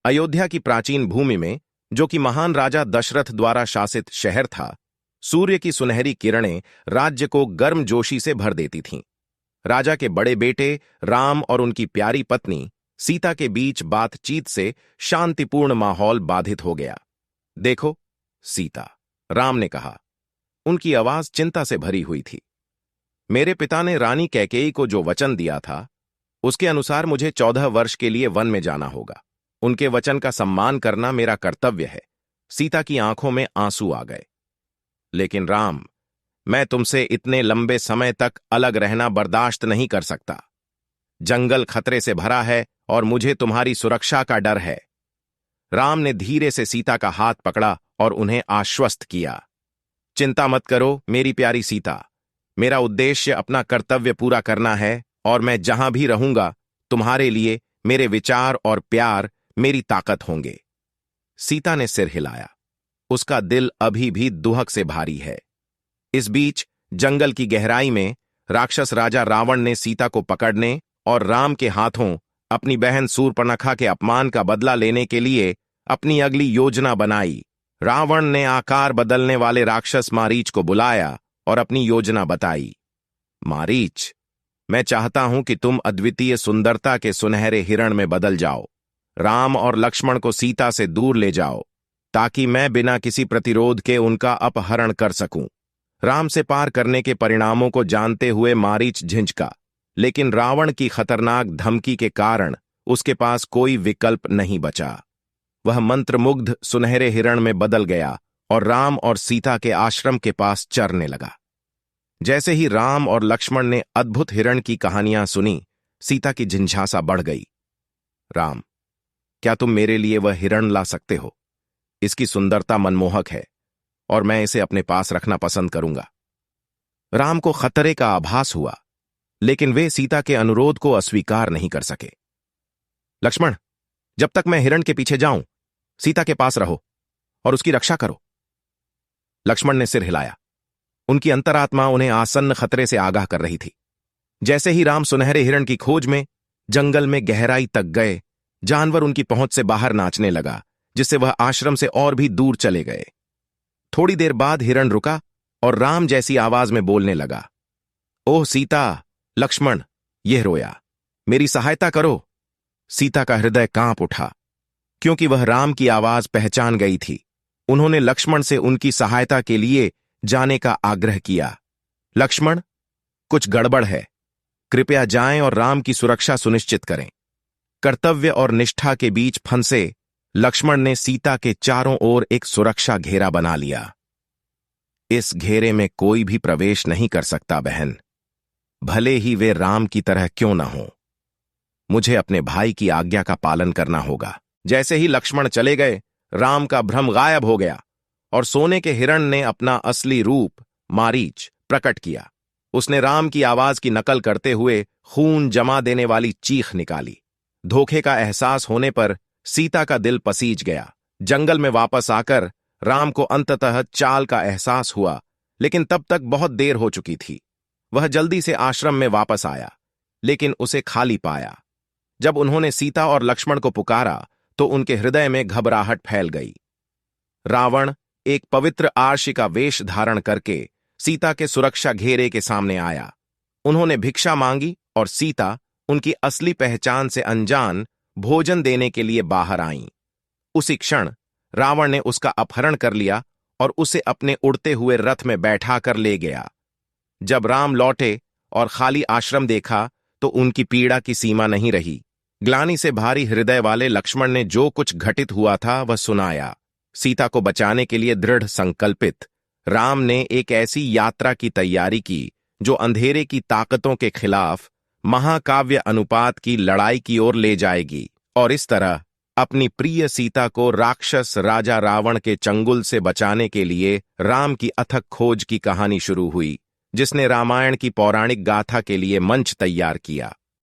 अयोध्या की प्राचीन भूमि में, जो कि महान राजा दशरथ द्वारा शासित शहर था, सूर्य की सुनहरी किरणें राज्य को गर्मजोशी से भर देती थीं। राजा के बड़े बेटे राम और उनकी प्यारी पत्नी सीता के बीच बातचीत से शांतिपूर्ण माहौल बाधित हो गया। देखो सीता, राम ने कहा। उनकी आवाज चिंता से भरी हुई थी। मेरे पिता ने रानी कैकेयी को जो वचन दिया था, उसके अनुसार मुझे 14 वर्ष के लिए वन में जाना होगा। उनके वचन का सम्मान करना मेरा कर्तव्य है। सीता की आंखों में आंसू आ गए। लेकिन राम, मैं तुमसे इतने लंबे समय तक अलग रहना बर्दाश्त नहीं कर सकता। जंगल खतरे से भरा है और मुझे तुम्हारी सुरक्षा का डर है। राम ने धीरे से सीता का हाथ पकड़ा और उन्हें आश्वस्त किया। चिंता मत करो मेरी प्यारी सीता, मेरा उद्देश्य अपना कर्तव्य पूरा करना है और मैं जहां भी रहूंगा तुम्हारे लिए मेरे विचार और प्यार मेरी ताकत होंगे। सीता ने सिर हिलाया। उसका दिल अभी भी दुहक से भारी है। इस बीच जंगल की गहराई में राक्षस राजा रावण ने सीता को पकड़ने और राम के हाथों अपनी बहन शूर्पणखा के अपमान का बदला लेने के लिए अपनी अगली योजना बनाई। रावण ने आकार बदलने वाले राक्षस मारीच को बुलाया और अपनी योजना बताई। मारीच, मैं चाहता हूं कि तुम अद्वितीय सुंदरता के सुनहरे हिरण में बदल जाओ। राम और लक्ष्मण को सीता से दूर ले जाओ ताकि मैं बिना किसी प्रतिरोध के उनका अपहरण कर सकूं। राम से पार करने के परिणामों को जानते हुए मारीच झिंझका, लेकिन रावण की खतरनाक धमकी के कारण उसके पास कोई विकल्प नहीं बचा। वह मंत्रमुग्ध सुनहरे हिरण में बदल गया और राम और सीता के आश्रम के पास चरने लगा। जैसे ही राम और लक्ष्मण ने अद्भुत हिरण की कहानियां सुनी, सीता की झिंझासा बढ़ गई। राम, क्या तुम मेरे लिए वह हिरण ला सकते हो? इसकी सुंदरता मनमोहक है और मैं इसे अपने पास रखना पसंद करूंगा। राम को खतरे का आभास हुआ, लेकिन वे सीता के अनुरोध को अस्वीकार नहीं कर सके। लक्ष्मण, जब तक मैं हिरण के पीछे जाऊं, सीता के पास रहो और उसकी रक्षा करो। लक्ष्मण ने सिर हिलाया। उनकी अंतरात्मा उन्हें आसन्न खतरे से आगाह कर रही थी। जैसे ही राम सुनहरे हिरण की खोज में जंगल में गहराई तक गए, जानवर उनकी पहुंच से बाहर नाचने लगा, जिससे वह आश्रम से और भी दूर चले गए। थोड़ी देर बाद हिरण रुका और राम जैसी आवाज में बोलने लगा, ओह सीता, लक्ष्मण, यह रोया, मेरी सहायता करो। सीता का हृदय कांप उठा, क्योंकि वह राम की आवाज पहचान गई थी। उन्होंने लक्ष्मण से उनकी सहायता के लिए जाने का आग्रह किया। लक्ष्मण, कुछ गड़बड़ है, कृपया जाएं और राम की सुरक्षा सुनिश्चित करें। कर्तव्य और निष्ठा के बीच फंसे लक्ष्मण ने सीता के चारों ओर एक सुरक्षा घेरा बना लिया। इस घेरे में कोई भी प्रवेश नहीं कर सकता बहन, भले ही वे राम की तरह क्यों न हो। मुझे अपने भाई की आज्ञा का पालन करना होगा। जैसे ही लक्ष्मण चले गए, राम का भ्रम गायब हो गया और सोने के हिरण ने अपना असली रूप मारीच प्रकट किया। उसने राम की आवाज की नकल करते हुए खून जमा देने वाली चीख निकाली। धोखे का एहसास होने पर सीता का दिल पसीज गया। जंगल में वापस आकर राम को अंततः चाल का एहसास हुआ, लेकिन तब तक बहुत देर हो चुकी थी। वह जल्दी से आश्रम में वापस आया, लेकिन उसे खाली पाया। जब उन्होंने सीता और लक्ष्मण को पुकारा तो उनके हृदय में घबराहट फैल गई। रावण एक पवित्र आर्षि का वेश धारण करके सीता के सुरक्षा घेरे के सामने आया। उन्होंने भिक्षा मांगी और सीता, उनकी असली पहचान से अनजान, भोजन देने के लिए बाहर आईं। उसी क्षण रावण ने उसका अपहरण कर लिया और उसे अपने उड़ते हुए रथ में बैठाकर ले गया। जब राम लौटे और खाली आश्रम देखा तो उनकी पीड़ा की सीमा नहीं रही। ग्लानि से भारी हृदय वाले लक्ष्मण ने जो कुछ घटित हुआ था वह सुनाया। सीता को बचाने के लिए दृढ़ संकल्पित राम ने एक ऐसी यात्रा की तैयारी की जो अंधेरे की ताकतों के खिलाफ महाकाव्य अनुपात की लड़ाई की ओर ले जाएगी, और इस तरह अपनी प्रिय सीता को राक्षस राजा रावण के चंगुल से बचाने के लिए राम की अथक खोज की कहानी शुरू हुई, जिसने रामायण की पौराणिक गाथा के लिए मंच तैयार किया।